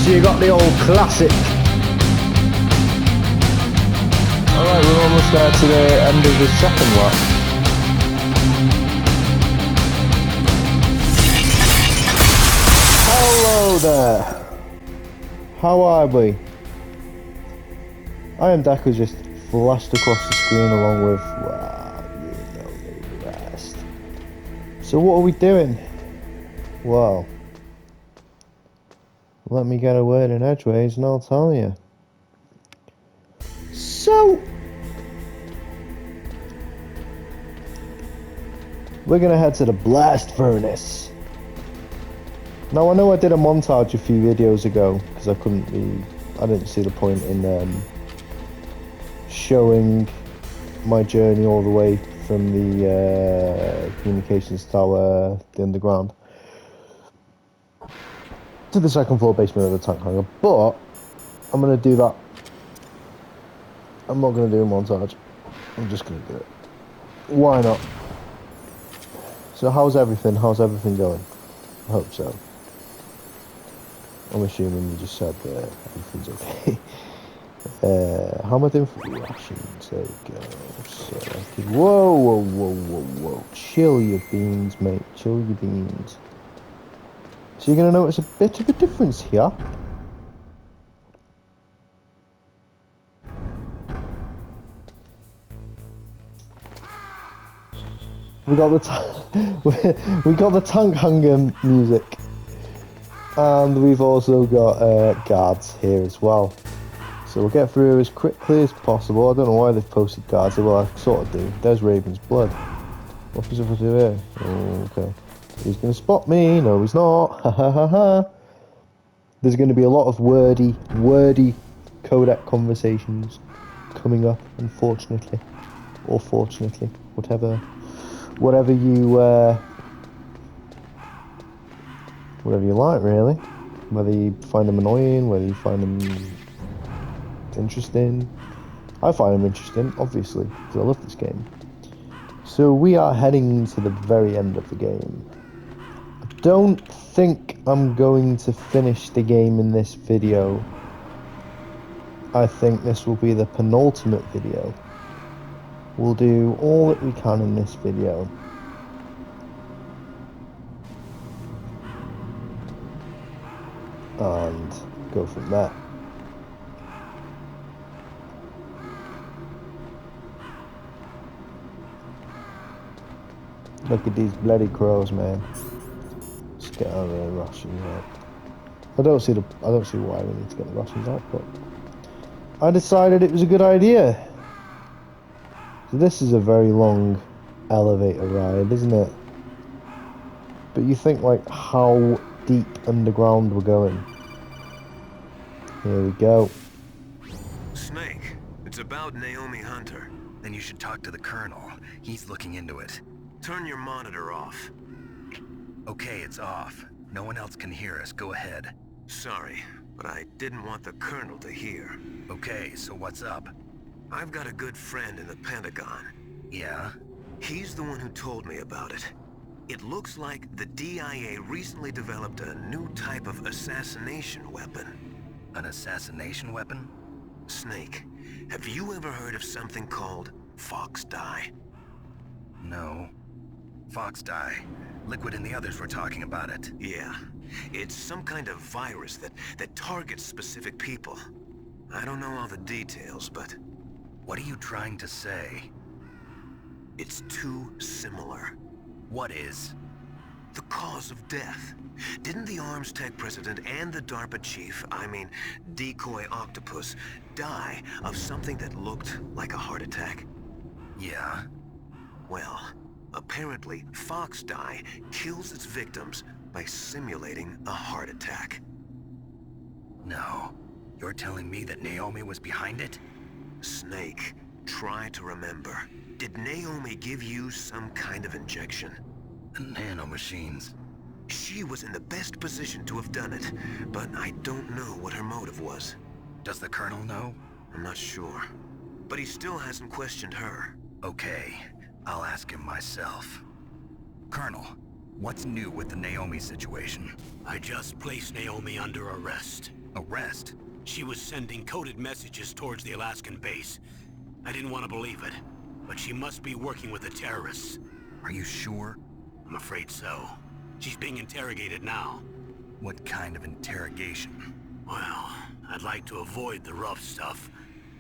So you got the old classic. Alright, we're almost there to the end of the second lap. Hello there. How are we? I am Deku, just flashed across the screen along with, well, you know the rest. So what are we doing? Well, let me get a word in edgeways and I'll tell you. So, we're gonna head to the blast furnace. Now I know I did a montage a few videos ago because I didn't see the point in showing my journey all the way from the communications tower, the underground, to the second floor basement of the tank hangar, but I'm going to do that. I'm not going to do a montage, I'm just going to do it. Why not? So how's everything going? I hope so. I'm assuming you just said everything's okay. How am I doing for rations? There we go. Selected. Whoa. Chill your beans, mate. Chill your beans. So you're going to notice a bit of a difference here. We got the tank hangar music. And we've also got guards here as well. So we'll get through as quickly as possible. I don't know why they've posted guards. Well, I sort of do. There's Raven's blood. What is it to do here? Oh, okay. He's going to spot me. No, he's not. Ha ha ha ha. There's going to be a lot of wordy codec conversations coming up, unfortunately. Or fortunately. Whatever you like, really. Whether you find them annoying, whether you find them interesting. I find them interesting, obviously, because I love this game. So we are heading to the very end of the game. I don't think I'm going to finish the game in this video. I think this will be the penultimate video. We'll do all that we can in this video. And go from there. Look at these bloody crows, man. Let's get our rations out. I don't see why we need to get the rations out, but I decided it was a good idea. So this is a very long elevator ride, isn't it? But you think like how deep underground we're going. Here we go. Snake, it's about Naomi Hunter. Then you should talk to the Colonel. He's looking into it. Turn your monitor off. Okay, it's off. No one else can hear us. Go ahead. Sorry, but I didn't want the Colonel to hear. Okay, so what's up? I've got a good friend in the Pentagon. Yeah? He's the one who told me about it. It looks like the DIA recently developed a new type of assassination weapon. An assassination weapon? Snake, have you ever heard of something called Fox Dye? No. Fox Dye. Liquid and the others were talking about it. Yeah. It's some kind of virus that targets specific people. I don't know all the details, but... What are you trying to say? It's too similar. What is? The cause of death. Didn't the Arms Tech president and the DARPA chief, I mean, Decoy Octopus, die of something that looked like a heart attack? Yeah? Well, apparently Fox Dye kills its victims by simulating a heart attack. No. You're telling me that Naomi was behind it? Snake, try to remember. Did Naomi give you some kind of injection? The nanomachines. She was in the best position to have done it, but I don't know what her motive was. Does the Colonel know? I'm not sure. But he still hasn't questioned her. Okay, I'll ask him myself. Colonel, what's new with the Naomi situation? I just placed Naomi under arrest. Arrest? She was sending coded messages towards the Alaskan base. I didn't want to believe it, but she must be working with the terrorists. Are you sure? I'm afraid so. She's being interrogated now. What kind of interrogation? Well, I'd like to avoid the rough stuff,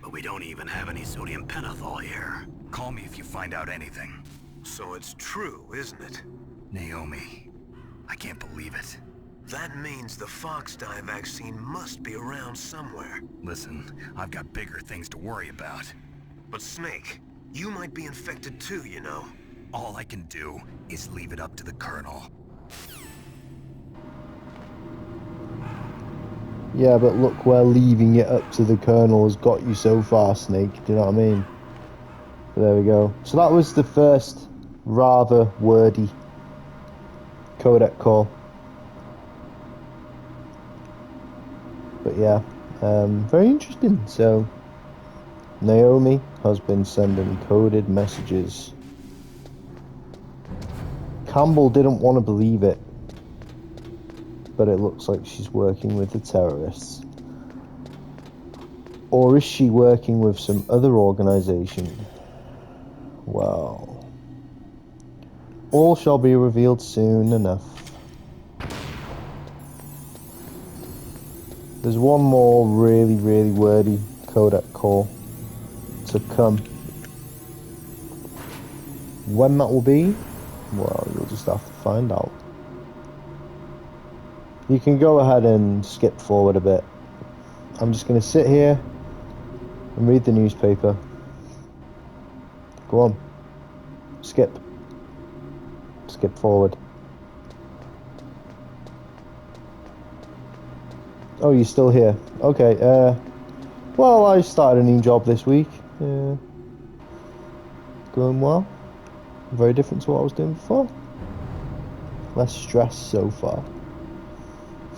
but we don't even have any sodium pentothal here. Call me if you find out anything. So it's true, isn't it? Naomi, I can't believe it. That means the Fox dye vaccine must be around somewhere. Listen, I've got bigger things to worry about. But Snake, you might be infected too, you know. All I can do is leave it up to the Colonel. Yeah, but look where leaving it up to the Colonel has got you so far, Snake. Do you know what I mean? But there we go. So that was the first rather wordy codec call. But yeah, very interesting. So Naomi has been sending coded messages. Campbell didn't want to believe it, but it looks like she's working with the terrorists. Or is she working with some other organization? Well, all shall be revealed soon enough. There's one more really, really wordy codec call to come. When that will be, well, you'll just have to find out. You can go ahead and skip forward a bit. I'm just going to sit here and read the newspaper. Go on. Skip. Skip forward. Oh, you're still here. Okay, well, I started a new job this week. Going well. Very different to what I was doing before. Less stress so far.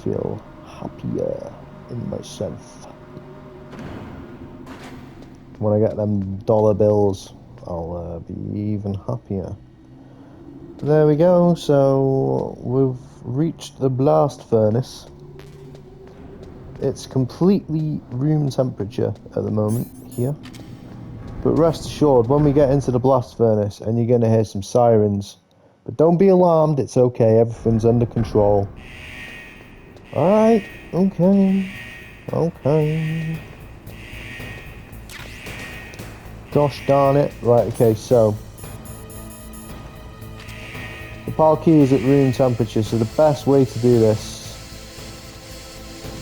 Feel happier in myself. When I get them dollar bills, I'll be even happier. There we go. So we've reached the blast furnace. It's completely room temperature at the moment here. But rest assured, when we get into the blast furnace, and you're going to hear some sirens. But don't be alarmed, it's okay, everything's under control. Alright, okay. Gosh darn it. Right, okay, so the PAL key is at room temperature, so the best way to do this,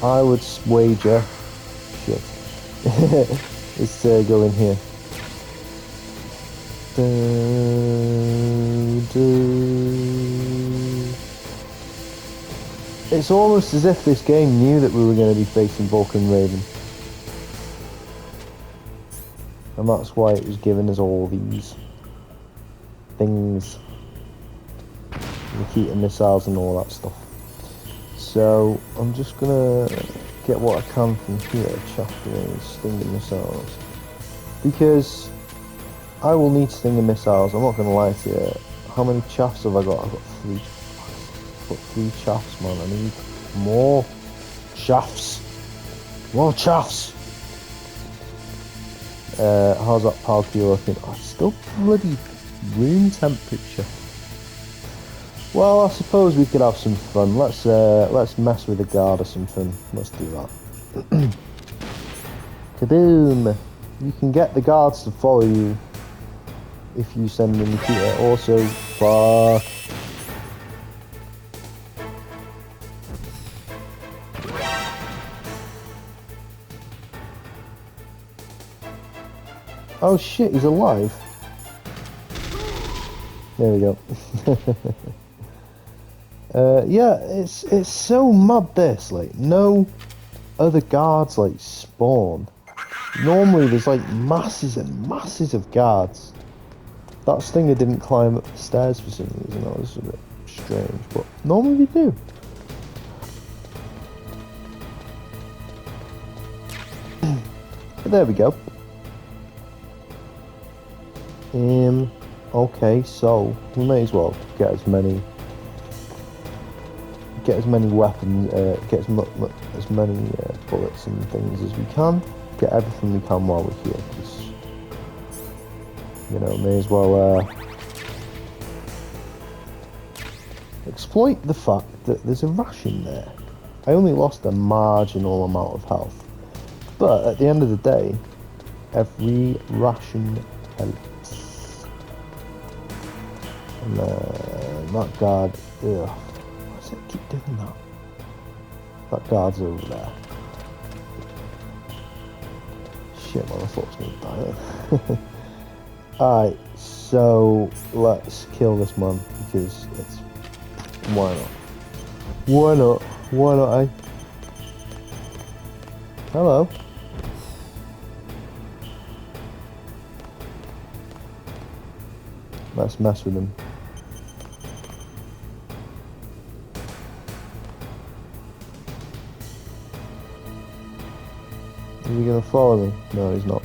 I would wager, shit, is to go in here. It's almost as if this game knew that we were going to be facing Vulcan Raven. And that's why it was giving us all these things. Nikita missiles and all that stuff. So I'm just gonna get what I can from here, chaff grenades, stinger missiles. Because I will need stinger missiles, I'm not gonna lie to you. How many chaffs have I got? I've got 3. I've got 3 chaffs, man. I need more chaffs. More chaffs! How's that PAL key looking? Oh, it's still bloody room temperature. Well, I suppose we could have some fun. Let's mess with a guard or something. Let's do that. Kaboom! You can get the guards to follow you if you send them here. Also, fuck. Oh shit, he's alive. There we go. Yeah, it's so mad this, like, no other guards, like, spawn. Normally there's, like, masses and masses of guards. That stinger didn't climb up the stairs for some reason, that was a bit strange, but normally they do. But there we go. Okay, so we may as well get as many get as many weapons, get as many bullets and things as we can. Get everything we can while we're here, because you know, may as well exploit the fact that there's a ration there. I only lost a marginal amount of health, but at the end of the day, every ration helps. And that guard, ugh, why does it keep doing that? That guard's over there. Shit, man, I thought I was gonna die. Alright, so let's kill this man, because it's... why not? Why not? Why not, eh? Hello? Let's mess with him. Is he gonna follow me? No, he's not.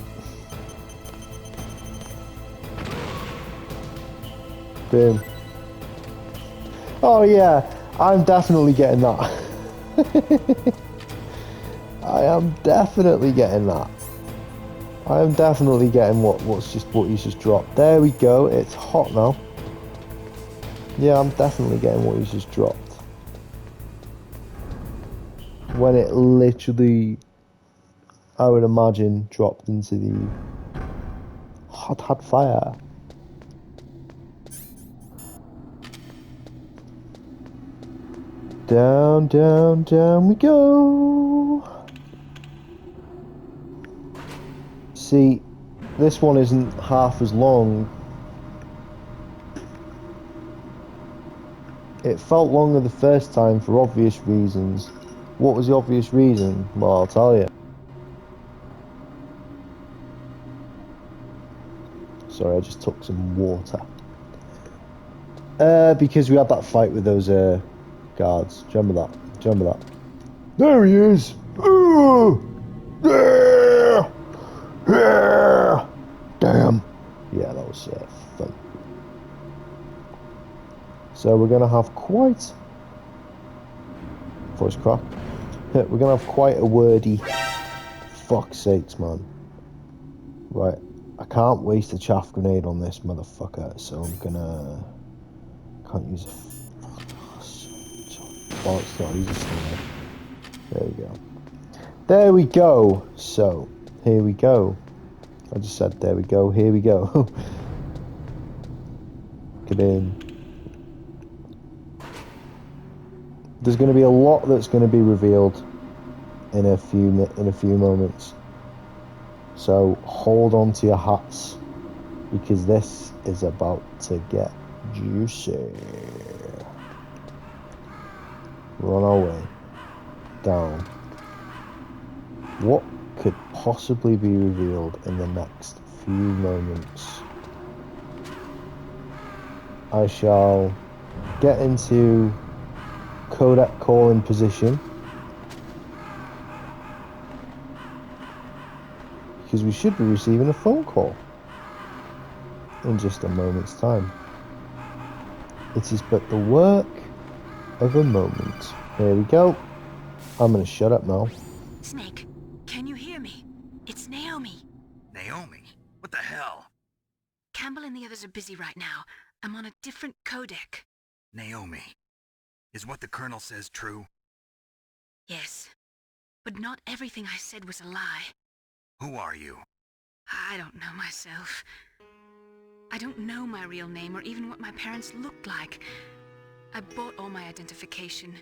Boom. Oh yeah, I'm definitely getting that. I am definitely getting that. I am definitely getting what he's just dropped. There we go. It's hot now. Yeah, I'm definitely getting what he's just dropped. When it literally, I would imagine, dropped into the hot fire. Down, down, down we go. See, this one isn't half as long. It felt longer the first time for obvious reasons. What was the obvious reason? Well, I'll tell you. Sorry, I just took some water. Because we had that fight with those guards. Do you remember that? Do you remember that? There he is! There! Yeah! Damn. Yeah, that was fun. So we're gonna have quite... voice crack. We're gonna have quite a wordy... Fuck's sakes, man. Right. I can't waste a chaff grenade on this motherfucker, so I'm gonna... Can't use a... Oh, it's not. Use a sniper. There we go. There we go. So, here we go. I just said there we go. Here we go. Get in. There's going to be a lot that's going to be revealed in a few moments. So hold on to your hats, because this is about to get juicy. We're on our way down. What could possibly be revealed in the next few moments? I shall get into codec calling position, because we should be receiving a phone call in just a moment's time. It is but the work of a moment. There we go. I'm gonna shut up now. Snake, can you hear me? It's Naomi. Naomi? What the hell? Campbell and the others are busy right now. I'm on a different codec. Naomi, is what the Colonel says true? Yes, but not everything I said was a lie. Who are you? I don't know myself. I don't know my real name or even what my parents looked like. I bought all my identification,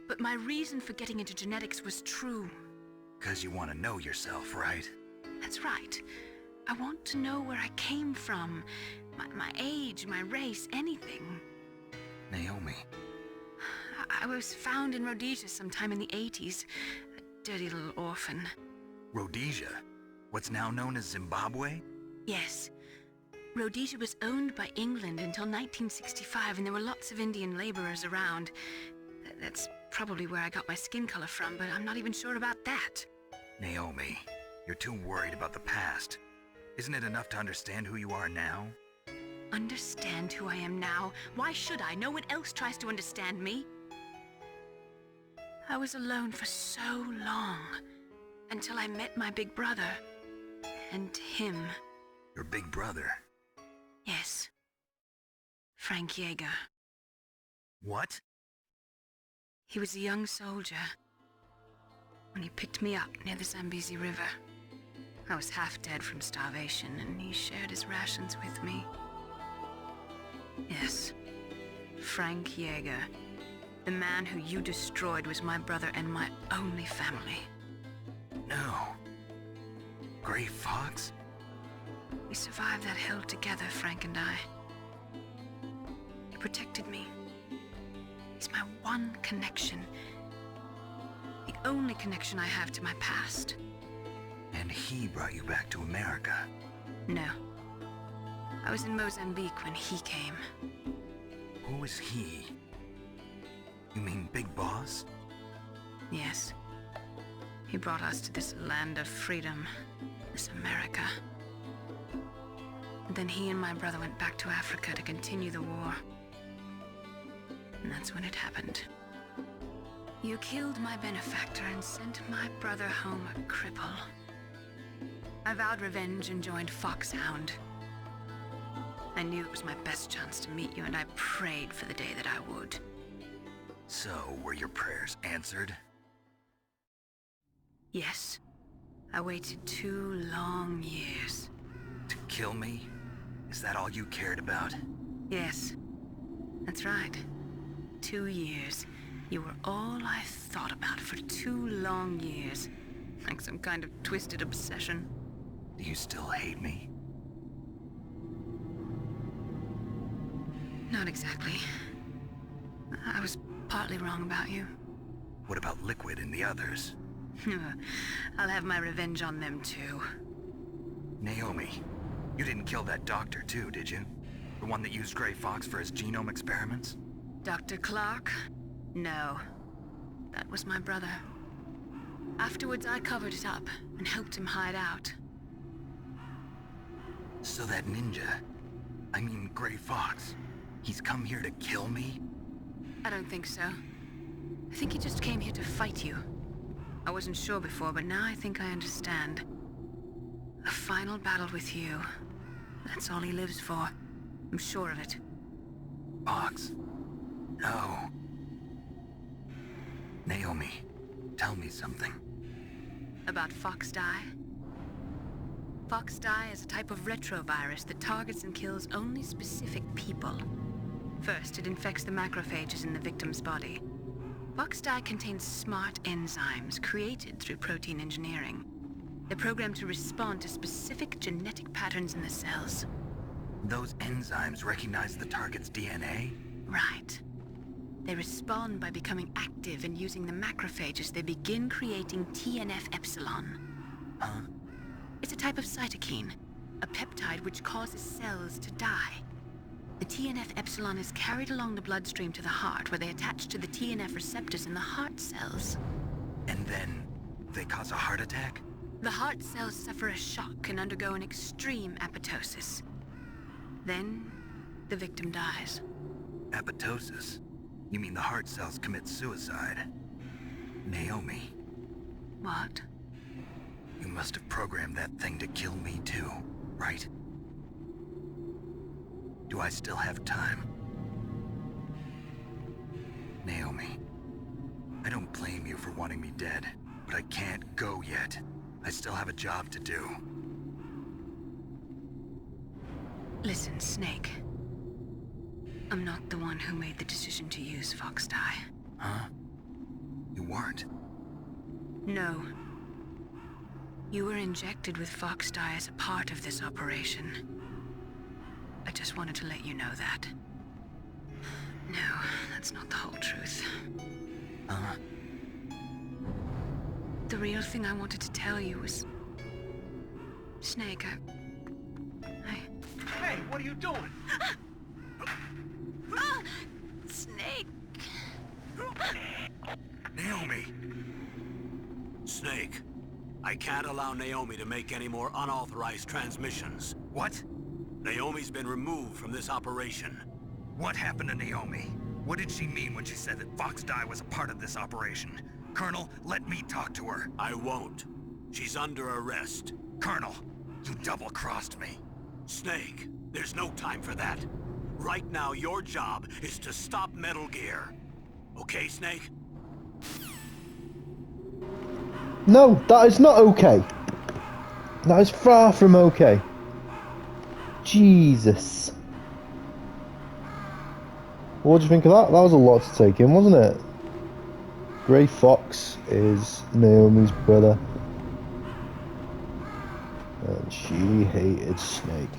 but my reason for getting into genetics was true. 'Cause you want to know yourself, right? That's right. I want to know where I came from, my age, my race, anything. Naomi. I was found in Rhodesia sometime in the 80s. A dirty little orphan. Rhodesia? What's now known as Zimbabwe? Yes. Rhodesia was owned by England until 1965, and there were lots of Indian laborers around. That's probably where I got my skin color from, but I'm not even sure about that. Naomi, you're too worried about the past. Isn't it enough to understand who you are now? Understand who I am now? Why should I? No one else tries to understand me. I was alone for so long, until I met my big brother. And him. Your big brother? Yes. Frank Yeager. What? He was a young soldier when he picked me up near the Zambezi River. I was half dead from starvation, and he shared his rations with me. Yes, Frank Yeager. The man who you destroyed was my brother and my only family. No. Gray Fox? We survived that hell together, Frank and I. He protected me. He's my one connection. The only connection I have to my past. And he brought you back to America? No. I was in Mozambique when he came. Who is he? You mean Big Boss? Yes. He brought us to this land of freedom, this America. And then he and my brother went back to Africa to continue the war. And that's when it happened. You killed my benefactor and sent my brother home a cripple. I vowed revenge and joined Foxhound. I knew it was my best chance to meet you, and I prayed for the day that I would. So, were your prayers answered? Yes. I waited 2 long years. To kill me? Is that all you cared about? Yes. That's right. 2 years. You were all I thought about for 2 long years. Like some kind of twisted obsession. Do you still hate me? Not exactly. I was partly wrong about you. What about Liquid and the others? I'll have my revenge on them too. Naomi, you didn't kill that doctor too, did you? The one that used Gray Fox for his genome experiments? Dr. Clark? No. That was my brother. Afterwards, I covered it up and helped him hide out. So that ninja, I mean Gray Fox, he's come here to kill me? I don't think so. I think he just came here to fight you. I wasn't sure before, but now I think I understand. A final battle with you. That's all he lives for. I'm sure of it. Fox? No. Naomi, tell me something. About Fox Die? Fox Die is a type of retrovirus that targets and kills only specific people. First, it infects the macrophages in the victim's body. Fox Die contains smart enzymes created through protein engineering. They're programmed to respond to specific genetic patterns in the cells. Those enzymes recognize the target's DNA? Right. They respond by becoming active and using the macrophages. They begin creating TNF-epsilon. Huh? It's a type of cytokine, a peptide which causes cells to die. The TNF-epsilon is carried along the bloodstream to the heart, where they attach to the TNF receptors in the heart cells. And then they cause a heart attack? The heart cells suffer a shock and undergo an extreme apoptosis. Then, the victim dies. Apoptosis? You mean the heart cells commit suicide? Naomi, What? you must have programmed that thing to kill me too, right? Do I still have time? Naomi, I don't blame you for wanting me dead, but I can't go yet. I still have a job to do. Listen, Snake. I'm not the one who made the decision to use Fox Die. Huh? You weren't? No. You were injected with Fox Die as a part of this operation. I just wanted to let you know that. No, that's not the whole truth. Huh? The real thing I wanted to tell you was... Snake, Hey, what are you doing? Snake! Naomi! Snake, I can't allow Naomi to make any more unauthorized transmissions. What? Naomi's been removed from this operation. What happened to Naomi? What did she mean when she said that Fox Die was a part of this operation? Colonel, let me talk to her. I won't. She's under arrest. Colonel, you double-crossed me. Snake, there's no time for that. Right now, your job is to stop Metal Gear. Okay, Snake? No, that is not okay. That is far from okay. Jesus. What do you think of that? That was a lot to take in, wasn't it? Gray Fox is Naomi's brother. And she hated Snake.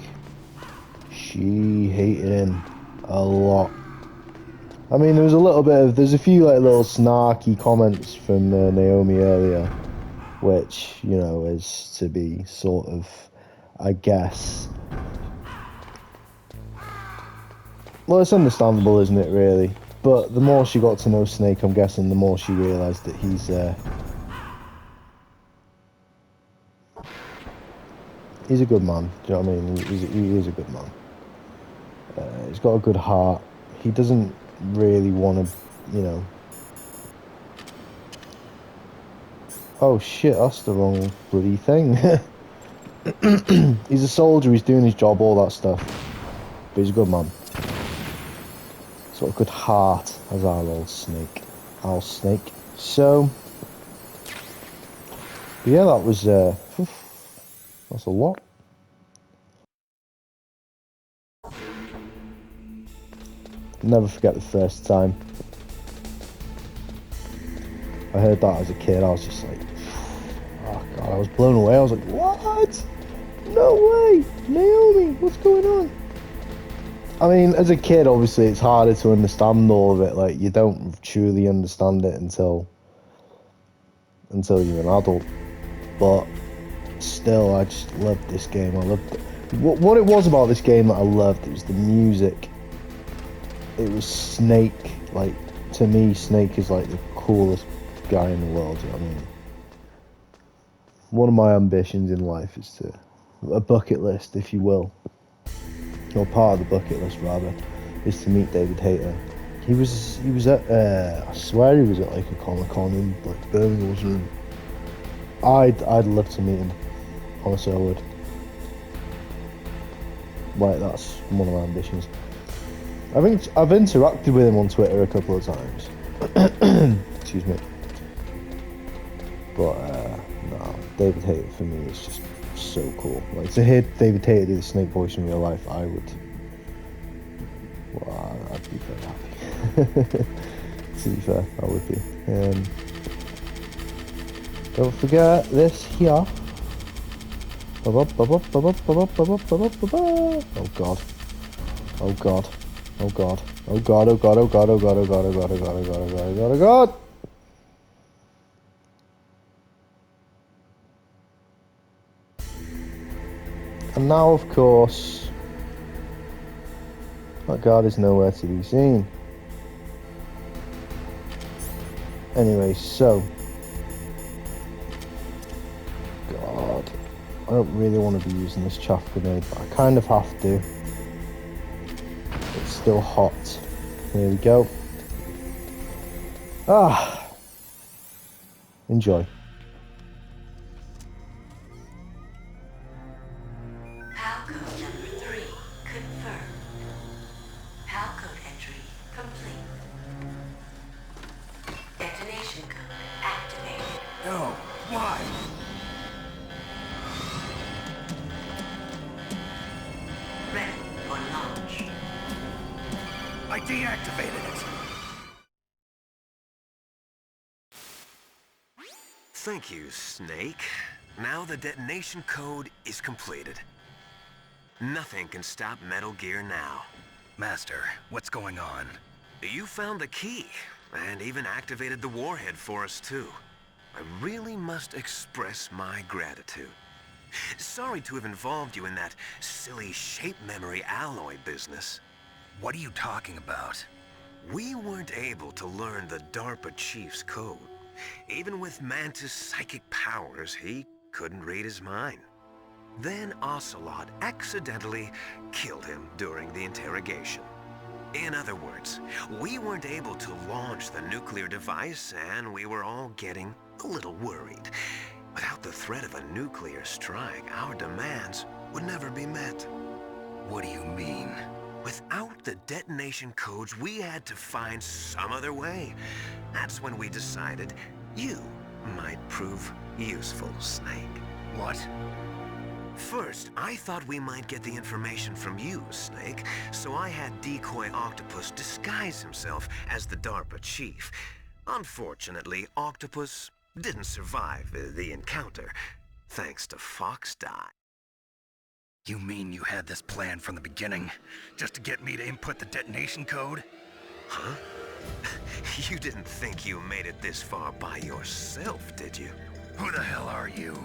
She hated him a lot. I mean, there was a little bit of... There's a few like little snarky comments from Naomi earlier, which, you know, is to be sort of, I guess... Well, it's understandable, isn't it, really? But the more she got to know Snake, I'm guessing, the more she realised that he's a good man. Do you know what I mean? He is a good man. He's got a good heart. He doesn't really want to, you know... Oh shit, that's the wrong bloody thing. He's a soldier, he's doing his job, all that stuff. But he's a good man. Sort of good heart as our old Snake. Our Snake. So... yeah, that was... that's a lot. Never forget the first time I heard that as a kid. I was just like, oh god, I was blown away. I was like, what? No way! Naomi, what's going on? I mean, as a kid, obviously, it's harder to understand all of it. Like, you don't truly understand it until you're an adult. But still, I just loved this game. I loved it. What it was about this game that I loved, it was the music. It was Snake. Like, to me, Snake is like the coolest guy in the world. You know what I mean? One of my ambitions in life is a bucket list, if you will, or part of the bucket list rather, is to meet David Hayter. He was at I swear he was at like a Comic-Con in like Birmingham or something. I'd love to meet him. Honestly, I would. Like, that's one of my ambitions. I've interacted with him on Twitter a couple of times. Excuse me. But no, David Hayter for me is just so cool. Like, to hear David Hayter do the Snake voice in real life, I would. Well, I'd be very happy. To be fair, I would be. Don't forget this here. Oh god. Oh god. Oh god. Oh god, oh god, oh god, oh god, oh god, oh god, oh god, oh god, oh god, oh god, oh god! And now, of course, that guard is nowhere to be seen. Anyway, so... God, I don't really want to be using this chaff grenade, but I kind of have to. It's still hot. Here we go. Ah! Enjoy. Halcode number 3 confirmed. Halcode entry complete. Detonation code activated. No, why? Ready for launch. I deactivated it. Thank you, Snake. Now the detonation code is completed. Nothing can stop Metal Gear now. Master, what's going on? You found the key, and even activated the warhead for us, too. I really must express my gratitude. Sorry to have involved you in that silly shape memory alloy business. What are you talking about? We weren't able to learn the DARPA chief's code. Even with Mantis' psychic powers, he couldn't read his mind. Then Ocelot accidentally killed him during the interrogation. In other words, we weren't able to launch the nuclear device, and we were all getting a little worried. Without the threat of a nuclear strike, our demands would never be met. What do you mean? Without the detonation codes, we had to find some other way. That's when we decided you might prove useful, Snake. What? First, I thought we might get the information from you, Snake, so I had Decoy Octopus disguise himself as the DARPA chief. Unfortunately, Octopus didn't survive the encounter, thanks to Fox Die. You mean you had this plan from the beginning, just to get me to input the detonation code? Huh? You didn't think you made it this far by yourself, did you? Who the hell are you?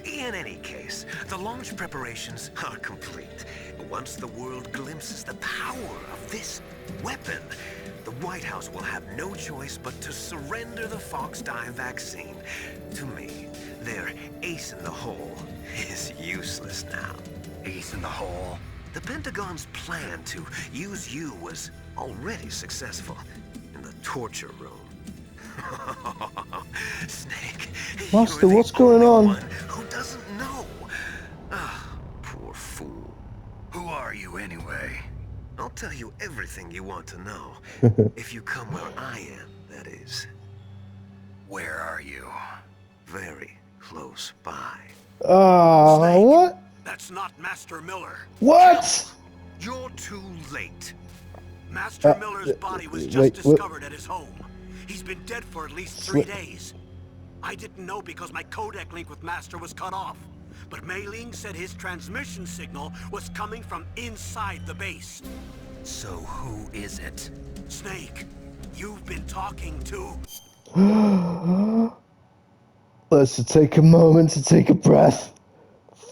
In any case, the launch preparations are complete. Once the world glimpses the power of this weapon, the White House will have no choice but to surrender the Fox Die vaccine. To me, their ace in the hole is useless now. Ace in the hole? The Pentagon's plan to use you was already successful in the torture room. Snake, Master, you're the what's going only on? one who doesn't know. Ah, poor fool. Who are you anyway? I'll tell you everything you want to know. If you come where I am, that is. Where are you? Very close by. Ah, what? That's not Master Miller. What? You're too late. Master Miller's body was just wait, discovered at his home. He's been dead for at least 3 Wait. days. I didn't know because my codec link with Master was cut off. But Mei Ling said his transmission signal was coming from inside the base. So who is it? Snake, you've been talking to... Let's take a moment to take a breath.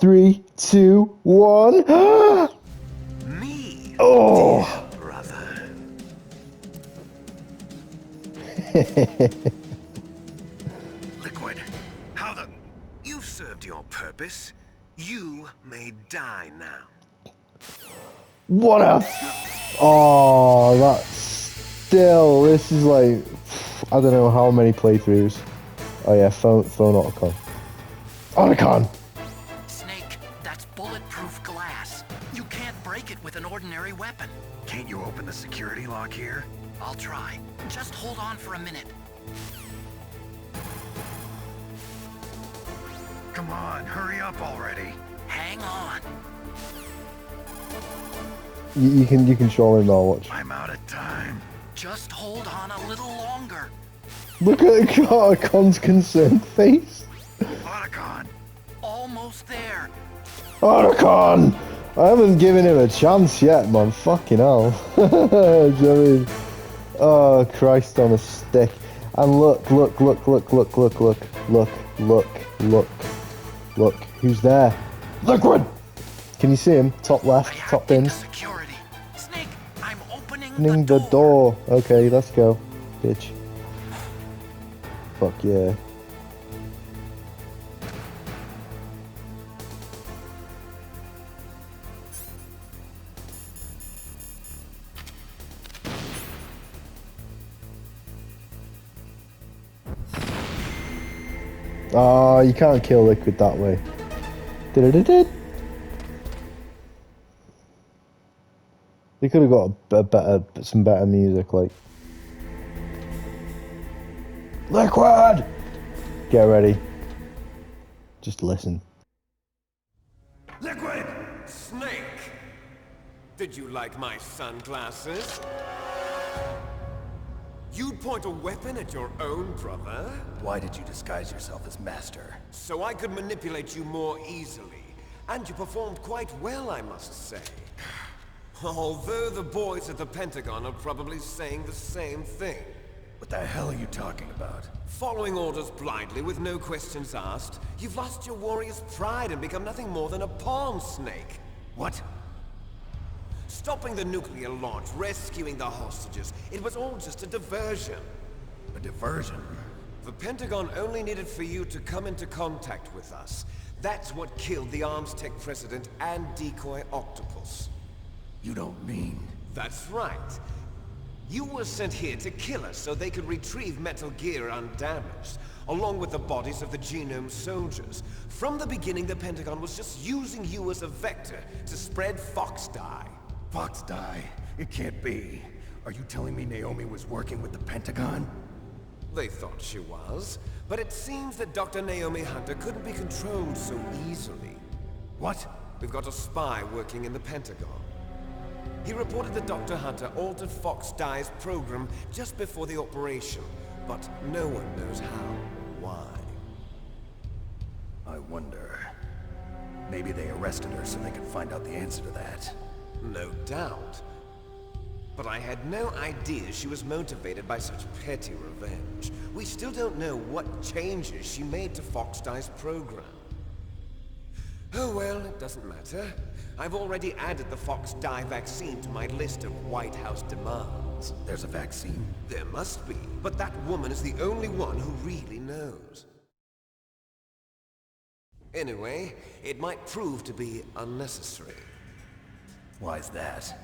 3, 2, 1. Me, Oh! dear brother. Liquid. How the... You've served your purpose. You may die now. What a... Oh, that's still... This is like... I don't know how many playthroughs. Oh yeah, phone Otacon. Otacon! Snake, that's bulletproof glass. You can't break it with an ordinary weapon. Can't you open the security lock here? I'll try. Just hold on for a minute. Come on, hurry up already. Hang on. You can control him now, watch. I'm out of time. Just hold on a little longer. Look at Otacon's concerned face. Otacon! Almost there. Otacon! I haven't given him a chance yet, man. Fucking hell. Do you know what I mean? Oh, Christ on a stick. And look. Who's there? Liquid! Can you see him? Top left, I top hacked into pins. security. Snake, I'm opening Opening the door. Okay, let's go. Bitch. Fuck yeah. Oh, you can't kill Liquid that way. Did. They could have got some better music, like. Liquid! Get ready. Just listen. Liquid! Snake! Did you like my sunglasses? You'd point a weapon at your own brother? Why did you disguise yourself as Master? So I could manipulate you more easily. And you performed quite well, I must say. Although the boys at the Pentagon are probably saying the same thing. What the hell are you talking about? Following orders blindly with no questions asked, you've lost your warrior's pride and become nothing more than a pawn, Snake. What? Stopping the nuclear launch, rescuing the hostages, it was all just a diversion. A diversion? The Pentagon only needed for you to come into contact with us. That's what killed the Arms Tech president and Decoy Octopus. You don't mean... That's right. You were sent here to kill us so they could retrieve Metal Gear undamaged, along with the bodies of the Genome soldiers. From the beginning, the Pentagon was just using you as a vector to spread Fox dye. Fox dye? It can't be. Are you telling me Naomi was working with the Pentagon? They thought she was, but it seems that Dr. Naomi Hunter couldn't be controlled so easily. What? We've got a spy working in the Pentagon. He reported that Dr. Hunter altered Fox Dye's program just before the operation, but no one knows how, why. I wonder... Maybe they arrested her so they could find out the answer to that. No doubt. But I had no idea she was motivated by such petty revenge. We still don't know what changes she made to Fox Dye's program. Oh well, it doesn't matter. I've already added the Fox Dye vaccine to my list of White House demands. There's a vaccine? There must be, but that woman is the only one who really knows. Anyway, it might prove to be unnecessary. Why's that?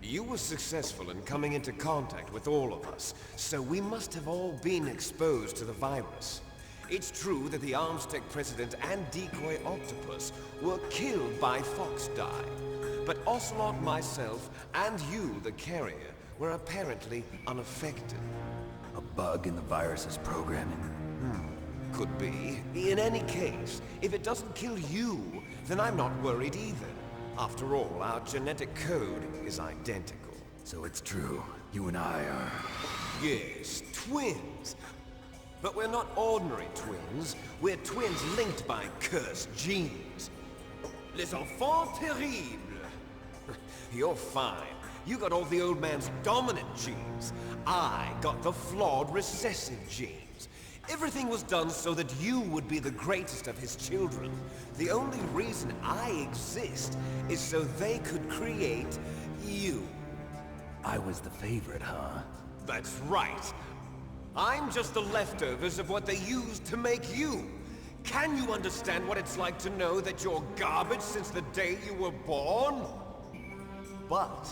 You were successful in coming into contact with all of us, so we must have all been exposed to the virus. It's true that the Armstech President and Decoy Octopus were killed by Fox Dye, but Ocelot, myself, and you, the carrier, were apparently unaffected. A bug in the virus's programming? Could be. In any case, if it doesn't kill you, then I'm not worried either. After all, our genetic code is identical. So it's true. You and I are... Yes, twins. But we're not ordinary twins. We're twins linked by cursed genes. Les enfants terribles. You're fine. You got all the old man's dominant genes. I got the flawed recessive genes. Everything was done so that you would be the greatest of his children. The only reason I exist is so they could create you. I was the favorite, huh? That's right. I'm just the leftovers of what they used to make you. Can you understand what it's like to know that you're garbage since the day you were born? But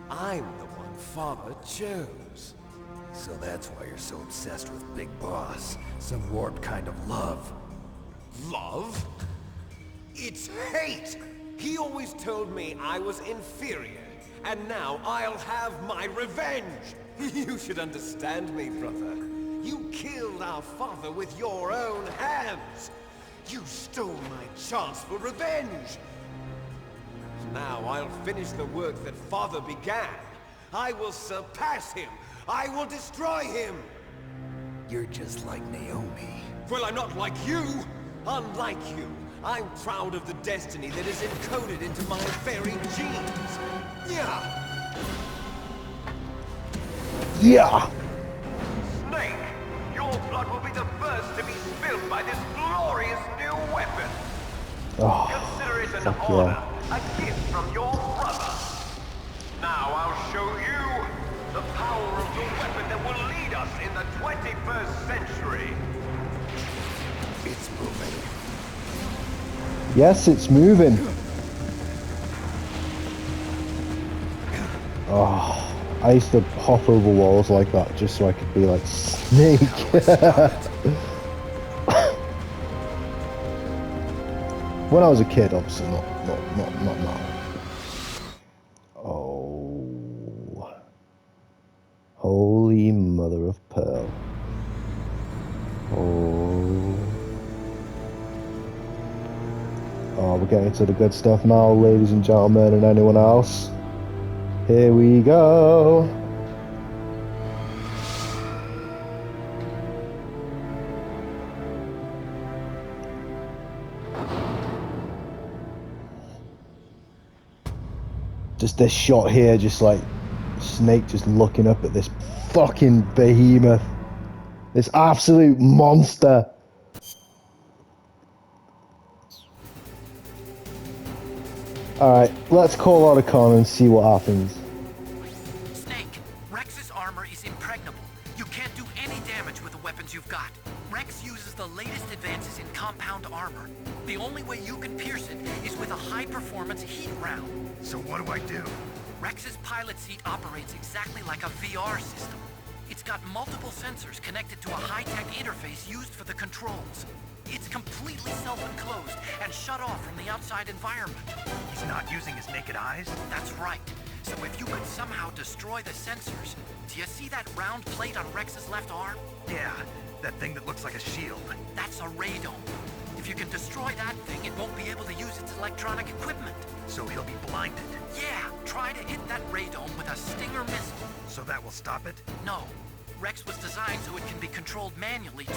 I'm the one Father chose. So that's why you're so obsessed with Big Boss. Some warped kind of love. Love? It's hate! He always told me I was inferior, and now I'll have my revenge! You should understand me, brother. You killed our father with your own hands! You stole my chance for revenge! Now I'll finish the work that Father began. I will surpass him! I will destroy him! You're just like Naomi. Well, I'm not like you! Unlike you, I'm proud of the destiny that is encoded into my very genes! Yeah! Yeah! Snake! Your blood will be the first to be spilled by this glorious new weapon! Oh, Consider it an fuck honor, yeah. a gift from your brother! Now I'll show you the power of the weapon that will lead us in the 21st century! It's moving. Yes, it's moving. Oh, I used to hop over walls like that just so I could be like Snake. When I was a kid, obviously, not now. Oh, holy mother of pearl. Oh, we're getting to the good stuff now, ladies and gentlemen, and anyone else. Here we go. Just this shot here, just like Snake just looking up at this fucking behemoth. This absolute monster. Alright, let's call out a con and see what happens. Snake, Rex's armor is impregnable. You can't do any damage with the weapons you've got. Rex uses the latest advances in compound armor. The only way you can pierce it is with a high-performance heat round. So what do I do? Rex's pilot seat operates exactly like a VR system. It's got multiple sensors connected to a high-tech interface used for the controls. It's completely self-enclosed and shut off from the outside environment. He's not using his naked eyes? That's right. So if you could somehow destroy the sensors, do you see that round plate on Rex's left arm? Yeah, that thing that looks like a shield. That's a radome. If you can destroy that thing, it won't be able to use its electronic equipment. So he'll be blinded. Yeah, try to hit that radome with a Stinger missile. So that will stop it? No. Rex was designed so it can be controlled manually, too.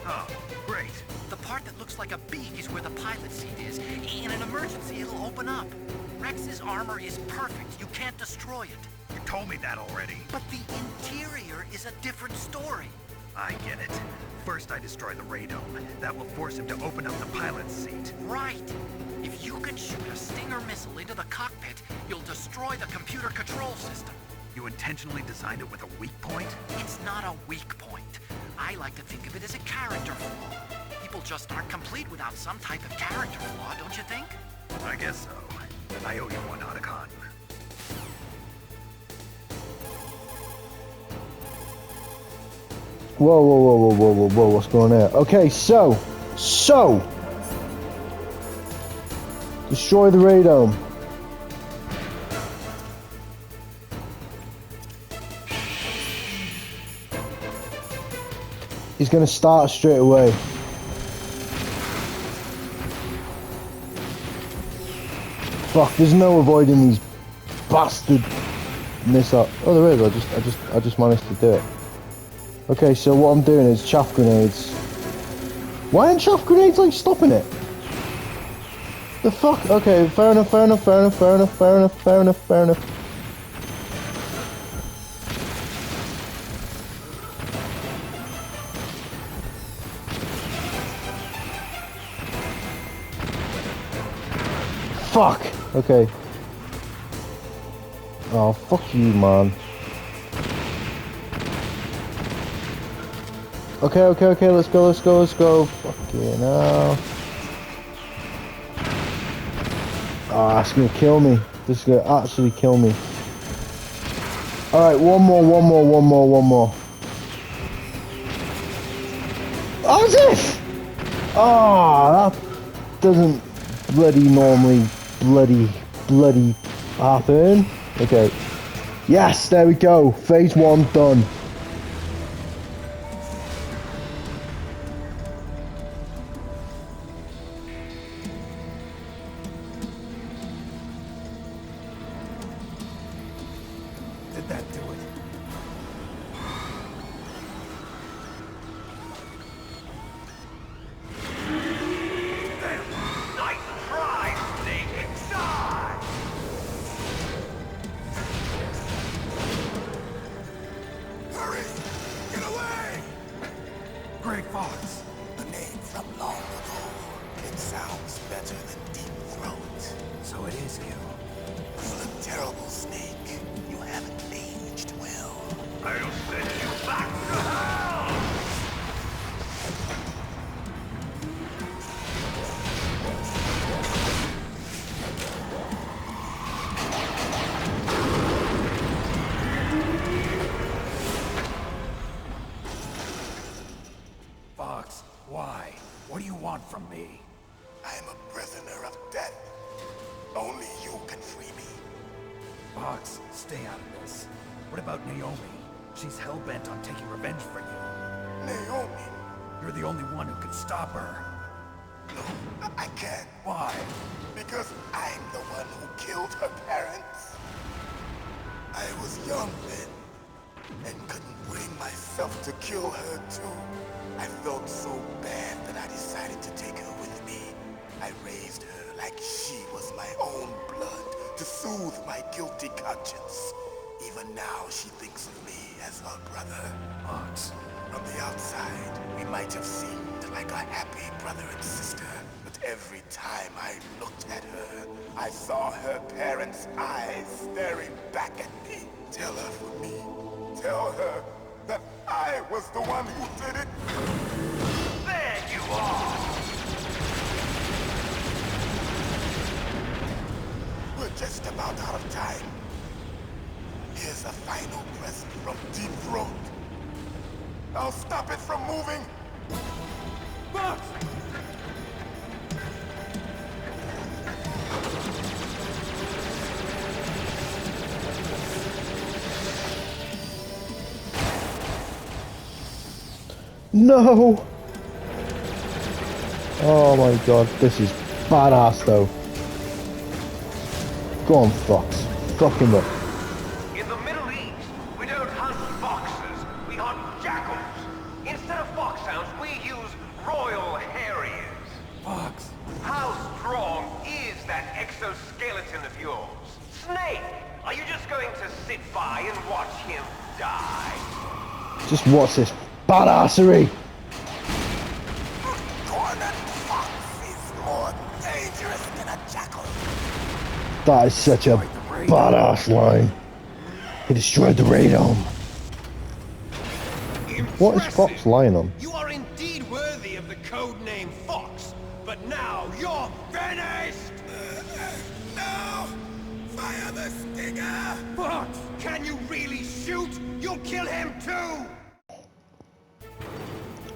Oh, great. The part that looks like a beak is where the pilot seat is. In an emergency, it'll open up. Rex's armor is perfect. You can't destroy it. You told me that already. But the interior is a different story. I get it. First I destroy the radome. That will force him to open up the pilot's seat. Right. If you can shoot a Stinger missile into the cockpit, you'll destroy the computer control system. You intentionally designed it with a weak point? It's not a weak point. I like to think of it as a character flaw. People just aren't complete without some type of character flaw, don't you think? I guess so. I owe you one, Otacon. Whoa, whoa, whoa, whoa, whoa, whoa, whoa, what's going on here? Okay, so, destroy the radome. He's gonna start straight away. Fuck, there's no avoiding these bastard missiles. Oh, there is. I just managed to do it. Okay, so what I'm doing is chaff grenades. Why aren't chaff grenades like stopping it? The fuck? Okay, fair enough. Fuck! Okay. Oh, fuck you, man. Okay, let's go. Fucking hell. Ah, that's gonna kill me. This is gonna actually kill me. Alright, one more. How's this? Ah, that doesn't bloody normally bloody happen. Okay. Yes, there we go. Phase 1 done. Did that do it? Grey Fox. A name from long ago. It sounds better than Deep Throat. So it is you. You look terrible, Snake. You haven't aged well. I'll send you back to hell! Fox, why? What do you want from me? I am a prisoner of death. Only you can free me. Fox, stay out of this. What about Naomi? She's hell-bent on taking revenge for you. Naomi? You're the only one who can stop her. No, I can't. Why? Because I'm the one who killed her parents. I was young then, and couldn't bring myself to kill her too. I felt so bad that I decided to take her with me. I raised her like she was my own blood to soothe my guilty conscience. Even now, she thinks of me as her brother. Fox. From the outside, we might have seemed like a happy brother and sister, but every time I looked at her, I saw her parents' eyes staring back at me. Tell her for me. Tell her that I was the one who did it. There you are! We're just about out of time. final present from Deep Throat. I'll stop it from moving. Fox! No! Oh my god, this is badass though. Go on, Fox. Fuck him up. In the Middle East, we don't hunt foxes, we hunt jackals. Instead of foxhounds, we use Royal Harriers. Fox! How strong is that exoskeleton of yours? Snake, are you just going to sit by and watch him die? Just watch this badassery. Cornered fox is more dangerous than a jackal. That is such a badass line. He destroyed the radome. What is Fox lying on? You are indeed worthy of the code name Fox, but now you're finished! No! Fire the stinger! Fox, can you really shoot? You'll kill him too!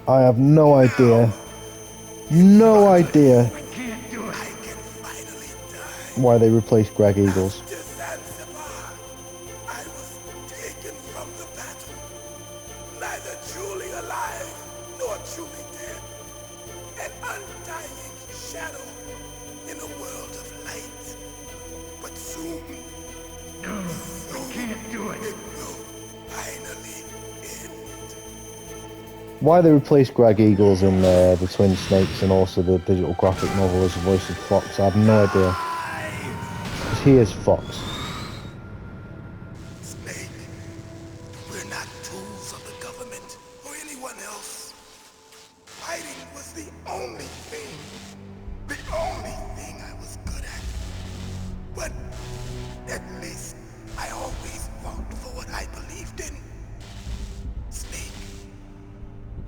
I have no idea. No idea I can finally die. why they replaced Greg Eagles. To Zanzibar. I was taken from the battle. Neither truly alive nor truly dead. An undying shadow in a world of light. But soon. No, you can't do it. It will finally end. Why they replaced Greg Eagles in the Twin Snakes and also the digital graphic novel as the voice of Fox, I have no idea. Because he is Fox. Snake, we're not tools of the government or anyone else. Fighting was the only thing I was good at. But at least I always fought for what I believed in. Snake,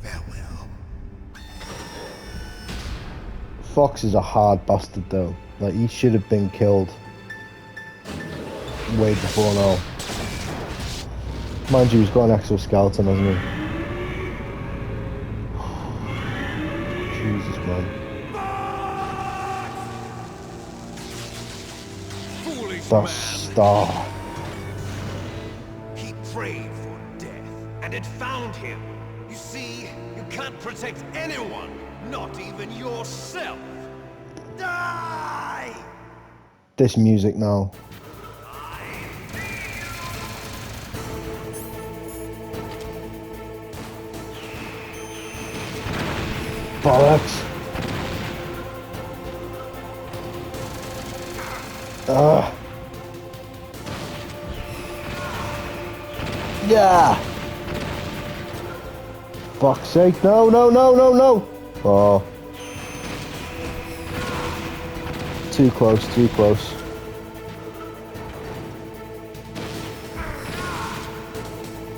farewell. Fox is a hard bastard though. Like, he should have been killed way before now. Mind you, he's got an exoskeleton, hasn't he? Jesus, man. Foolish That man! star. He prayed for death, and it found him. You see, you can't protect anyone, not even yourself. Die! This music now. Bollocks. Yeah. Fuck's sake, no, no, no, no, no. Oh. Too close, too close.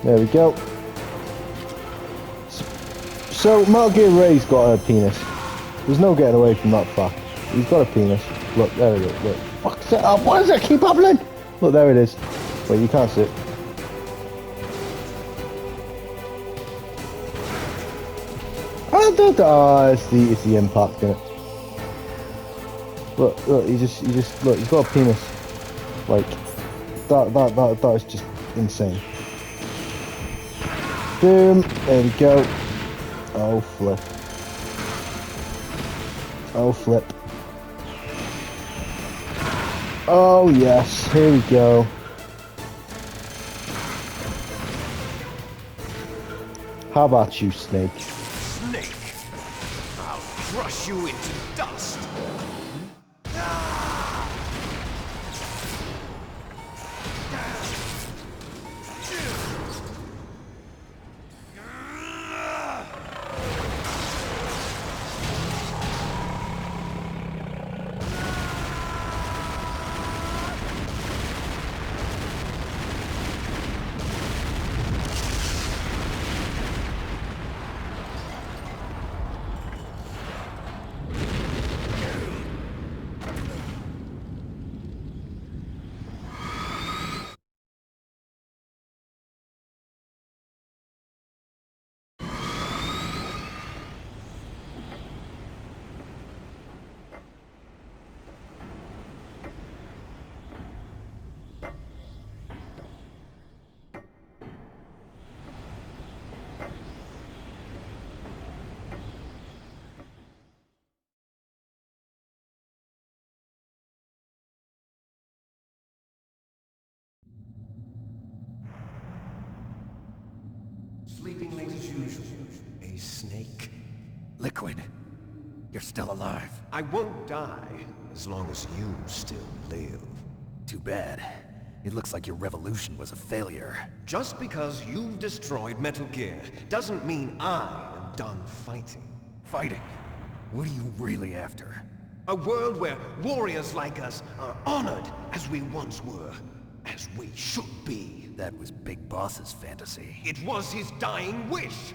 There we go. So, Metal Gear Ray's got a penis. There's no getting away from that fact. He's got a penis. Look, there it is. Look. Fuck's it up. Why does it keep happening? Look, there it is. Wait, you can't see it. It's the impact in it. Look, look, look, he's got a penis. Like, that is just insane. Boom, there we go. Oh, flip. Oh, flip. Oh, yes, here we go. How about you, Snake? Snake, I'll crush you into dust. Sleeping late as usual. A snake. Liquid, you're still alive. I won't die as long as you still live. Too bad. It looks like your revolution was a failure. Just because you've destroyed Metal Gear doesn't mean I am done fighting. Fighting? What are you really after? A world where warriors like us are honored as we once were, as we should be. That was Big Boss's fantasy. It was his dying wish.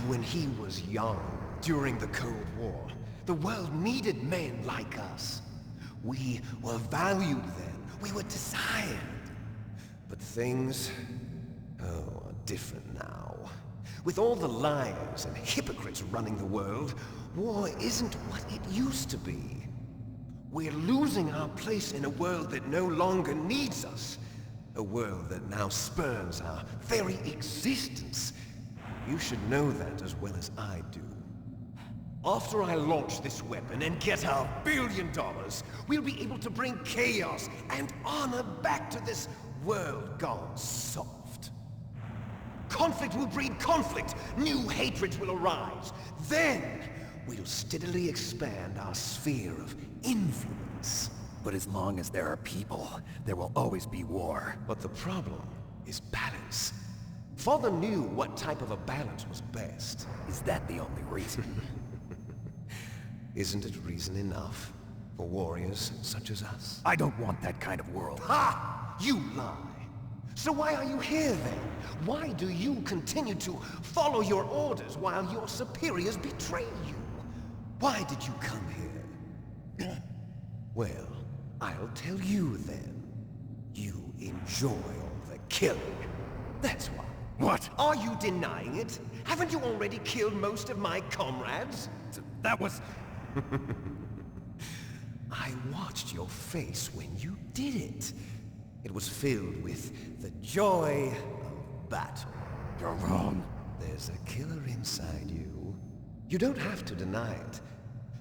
When he was young, during the Cold War, the world needed men like us. We were valued then. We were desired. But things, are different now. With all the liars and hypocrites running the world, war isn't what it used to be. We're losing our place in a world that no longer needs us. A world that now spurns our very existence. You should know that as well as I do. After I launch this weapon and get our $1 billion, we'll be able to bring chaos and honor back to this world gone soft. Conflict will breed conflict. New hatreds will arise. Then, we'll steadily expand our sphere of influence. But as long as there are people, there will always be war. But the problem is balance. Father knew what type of a balance was best. Is that the only reason? Isn't it reason enough for warriors such as us? I don't want that kind of world. Ha! You lie! So why are you here then? Why do you continue to follow your orders while your superiors betray you? Why did you come here? Well, I'll tell you then. You enjoy all the killing. That's why. What? Are you denying it? Haven't you already killed most of my comrades? That was... I watched your face when you did it. It was filled with the joy of battle. You're wrong. There's a killer inside you. You don't have to deny it.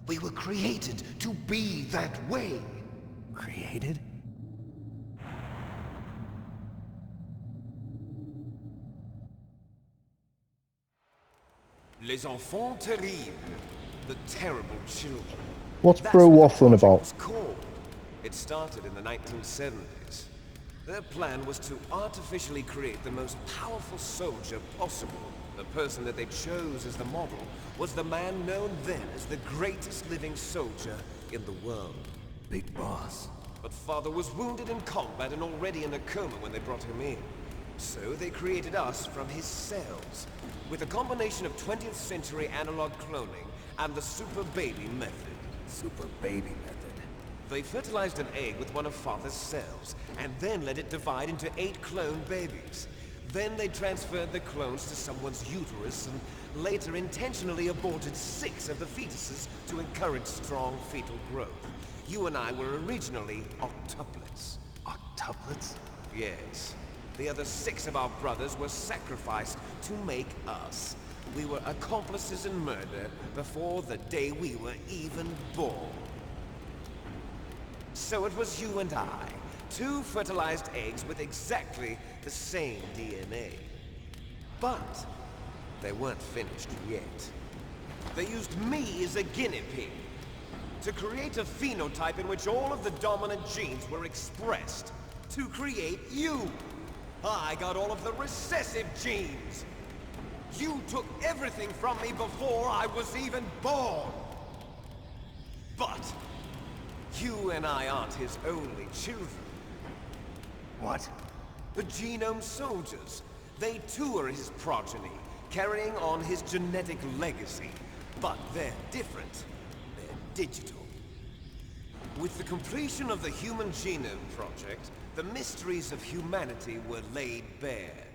We were created to be that way. Created? Les enfants terribles. The terrible children. What's That's Bro what the waffling project about? was called. It started in the 1970s. Their plan was to artificially create the most powerful soldier possible. The person that they chose as the model was the man known then as the greatest living soldier in the world. Big Boss. But Father was wounded in combat and already in a coma when they brought him in. So they created us from his cells, with a combination of 20th century analog cloning and the Super Baby method. Super Baby method. They fertilized an egg with one of Father's cells, and then let it divide into 8 clone babies. Then they transferred the clones to someone's uterus, and later intentionally aborted 6 of the fetuses to encourage strong fetal growth. You and I were originally octuplets. Octuplets? Yes. The other 6 of our brothers were sacrificed to make us. We were accomplices in murder before the day we were even born. So it was you and I, 2 fertilized eggs with exactly the same DNA. But they weren't finished yet. They used me as a guinea pig to create a phenotype in which all of the dominant genes were expressed to create you. I got all of the recessive genes. You took everything from me before I was even born. But you and I aren't his only children. What? The Genome Soldiers. They too are his progeny, carrying on his genetic legacy. But they're different. They're digital. With the completion of the Human Genome Project, the mysteries of humanity were laid bare.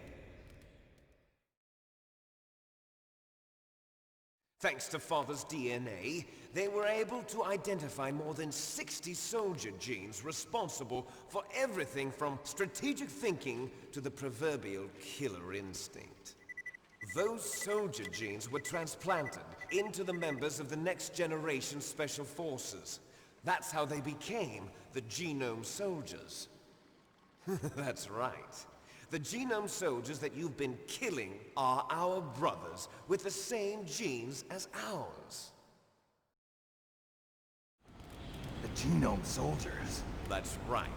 Thanks to Father's DNA, they were able to identify more than 60 soldier genes responsible for everything from strategic thinking to the proverbial killer instinct. Those soldier genes were transplanted into the members of the next generation Special Forces. That's how they became the Genome Soldiers. That's right. The genome soldiers that you've been killing are our brothers with the same genes as ours. The genome soldiers? That's right.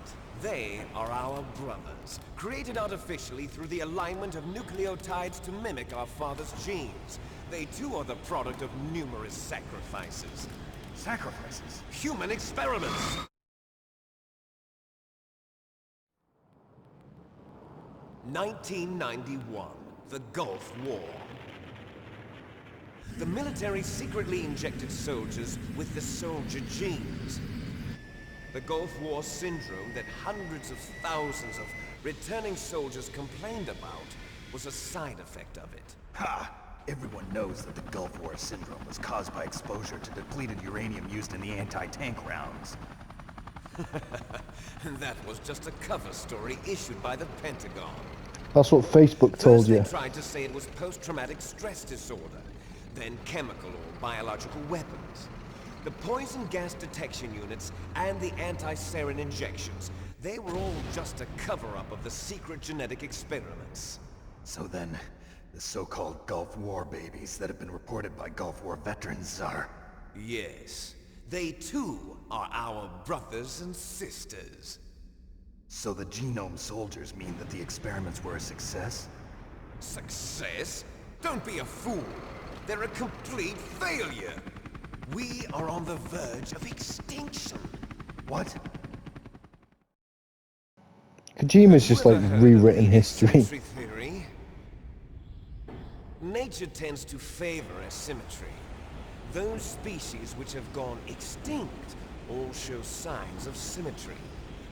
They are our brothers, created artificially through the alignment of nucleotides to mimic our father's genes. They too are the product of numerous sacrifices. Sacrifices? Human experiments! (1991), the Gulf War. The military secretly injected soldiers with the soldier genes. The Gulf War syndrome that hundreds of thousands of returning soldiers complained about was a side effect of it. Ha! Everyone knows that the Gulf War syndrome was caused by exposure to depleted uranium used in the anti-tank rounds. That was just a cover story issued by the Pentagon. That's what Facebook told First you. they tried to say it was post-traumatic stress disorder, then chemical or biological weapons. The poison gas detection units and the anti-sarin injections, they were all just a cover-up of the secret genetic experiments. So then, the so-called Gulf War babies that have been reported by Gulf War veterans are... Yes, they too are our brothers and sisters. So the genome soldiers mean that the experiments were a success? Success? Don't be a fool. They're a complete failure. We are on the verge of extinction. What? Kojima's just like rewritten history. Asymmetry theory? Nature tends to favor asymmetry. Those species which have gone extinct all show signs of symmetry.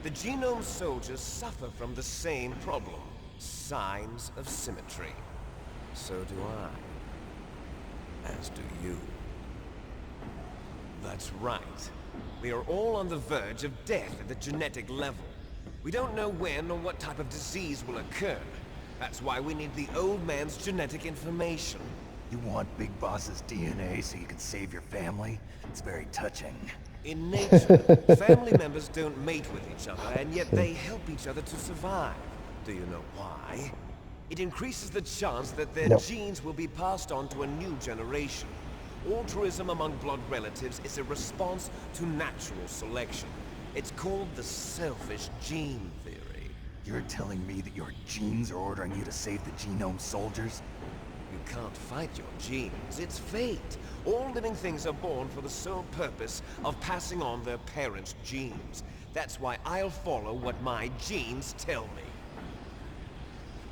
The genome soldiers suffer from the same problem. Signs of symmetry. So do I. As do you. That's right. We are all on the verge of death at the genetic level. We don't know when or what type of disease will occur. That's why we need the old man's genetic information. You want Big Boss's DNA so you can save your family? It's very touching. In nature, family members don't mate with each other, and yet they help each other to survive. Do you know why? It increases the chance that their genes will be passed on to a new generation. Altruism among blood relatives is a response to natural selection. It's called the selfish gene theory. You're telling me that your genes are ordering you to save the genome soldiers? You can't fight your genes. It's fate. All living things are born for the sole purpose of passing on their parents' genes. That's why I'll follow what my genes tell me.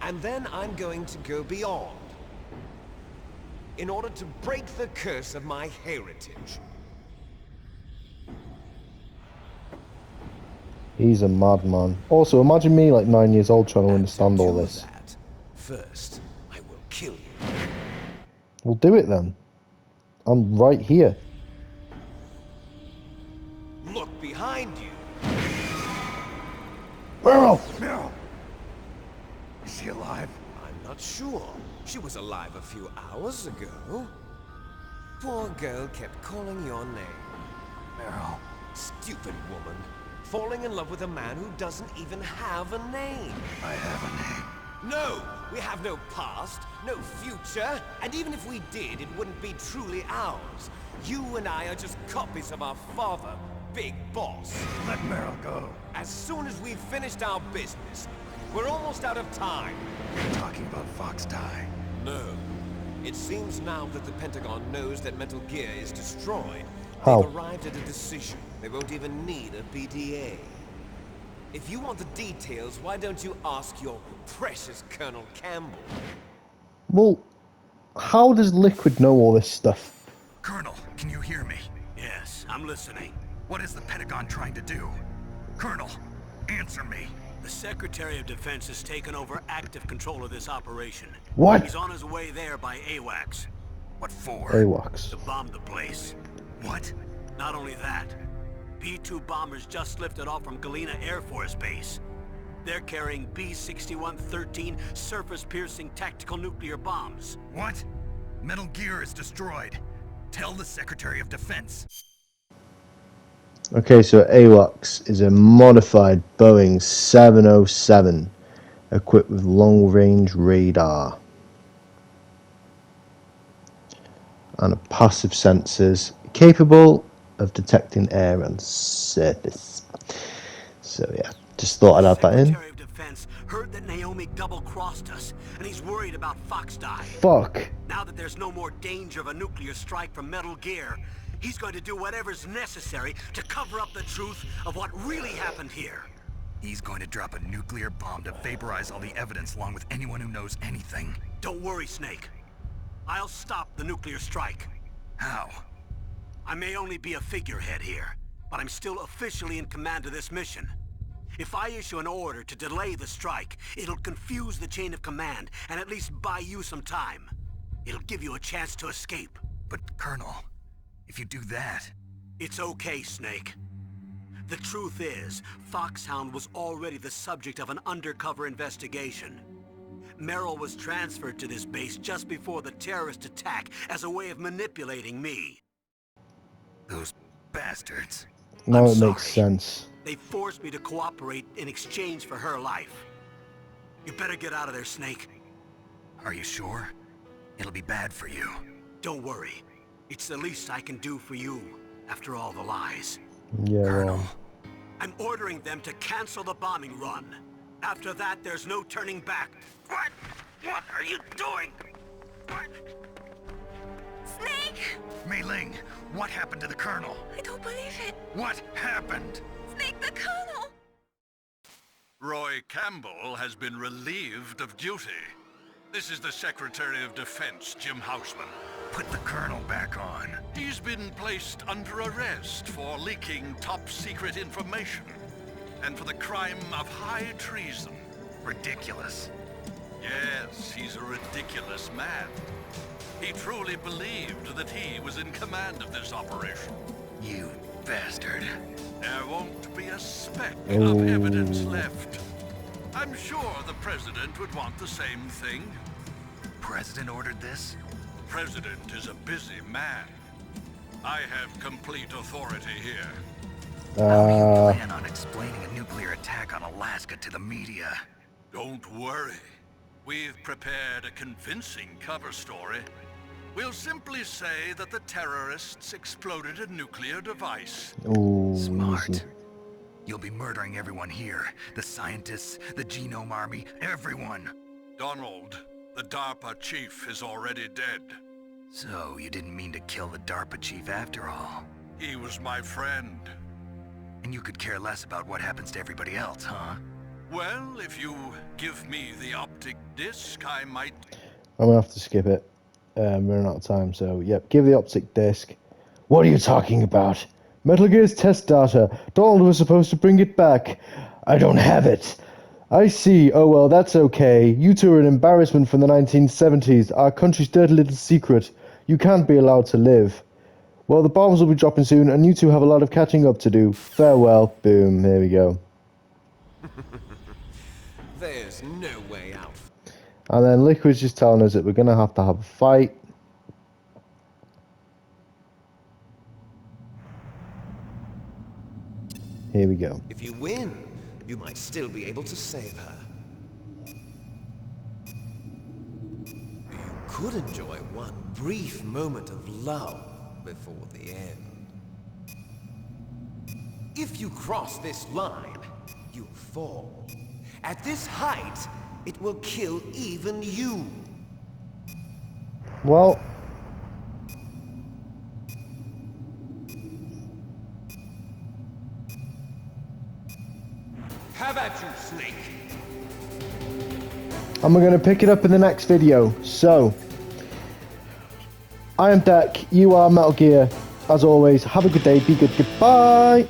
And then I'm going to go beyond. In order to break the curse of my heritage. He's a madman. Also, imagine me like 9 years old trying to understand all this. First, I will kill you. We'll do it then. I'm right here. Look behind you. Meryl! Meryl! Is she alive? I'm not sure. She was alive a few hours ago. Poor girl kept calling your name. Meryl. Stupid woman. Falling in love with a man who doesn't even have a name. I have a name. No! We have no past, no future, and even if we did, it wouldn't be truly ours. You and I are just copies of our father, Big Boss. Let Meryl go. As soon as we've finished our business, we're almost out of time. You're talking about Fox Die. No. It seems now that the Pentagon knows that Metal Gear is destroyed. How? They've arrived at a decision. They won't even need a PDA. If you want the details, why don't you ask your precious Colonel Campbell? Well, how does Liquid know all this stuff? Colonel, can you hear me? Yes, I'm listening. What is the Pentagon trying to do? Colonel, answer me. The Secretary of Defense has taken over active control of this operation. What? He's on his way there by AWACS. What for? AWACS. To bomb the place. What? Not only that, B-2 bombers just lifted off from Galena Air Force Base. They're carrying B-6113 surface-piercing tactical nuclear bombs. What? Metal Gear is destroyed. Tell the Secretary of Defense. Okay, so AWACS is a modified Boeing 707 equipped with long-range radar and a passive sensors capable of detecting air and surface. So yeah, just thought I'd add that in. Secretary of Defense heard that Naomi double-crossed us, and he's worried about Foxdie. Fuck. Now that there's no more danger of a nuclear strike from Metal Gear, he's going to do whatever's necessary to cover up the truth of what really happened here. He's going to drop a nuclear bomb to vaporize all the evidence along with anyone who knows anything. Don't worry, Snake. I'll stop the nuclear strike. How? I may only be a figurehead here, but I'm still officially in command of this mission. If I issue an order to delay the strike, it'll confuse the chain of command and at least buy you some time. It'll give you a chance to escape. But, Colonel, if you do that... It's okay, Snake. The truth is, Foxhound was already the subject of an undercover investigation. Merrill was transferred to this base just before the terrorist attack as a way of manipulating me. Those bastards. Now I'm it makes sorry. sense. They forced me to cooperate in exchange for her life. You better get out of there, Snake. Are you sure? It'll be bad for you. Don't worry. It's the least I can do for you, after all the lies. Yeah, Colonel. well, I'm ordering them to cancel the bombing run. After that, there's no turning back. What? What are you doing? What? Snake! Mei Ling, what happened to the Colonel? I don't believe it. What happened? Snake the Colonel! Roy Campbell has been relieved of duty. This is the Secretary of Defense, Jim Houseman. Put the Colonel back on. He's been placed under arrest for leaking top-secret information and for the crime of high treason. Ridiculous. Yes, he's a ridiculous man. He truly believed that he was in command of this operation. You bastard. There won't be a speck of evidence left. I'm sure the President would want the same thing. President ordered this? President is a busy man. I have complete authority here. How do you plan on explaining a nuclear attack on Alaska to the media? Don't worry. We've prepared a convincing cover story. We'll simply say that the terrorists exploded a nuclear device. ooh, Smart. easy. You'll be murdering everyone here. The scientists, the Genome Army, everyone. Donald, the DARPA chief, is already dead. So, you didn't mean to kill the DARPA chief after all. He was my friend. And you could care less about what happens to everybody else, huh? Well, if you give me the optic disc, I might... I'm gonna have to skip it. We're running out of time, so yep, give the optic disc. What are you talking about? Metal Gear's test data. Donald was supposed to bring it back. I don't have it. I see. Oh well, that's okay. You two are an embarrassment from the 1970s. Our country's dirty little secret. You can't be allowed to live. Well, the bombs will be dropping soon, and you two have a lot of catching up to do. Farewell. Boom. There we go. There's no way out. And then Liquid's just telling us that we're going to have a fight. Here we go. If you win, you might still be able to save her. You could enjoy one brief moment of lull before the end. If you cross this line, you fall. At this height, it will kill even you. Well, Have at you, Snake. and we're going to pick it up in the next video. So, I am Deck, you are Metal Gear. As always, have a good day, be good, goodbye.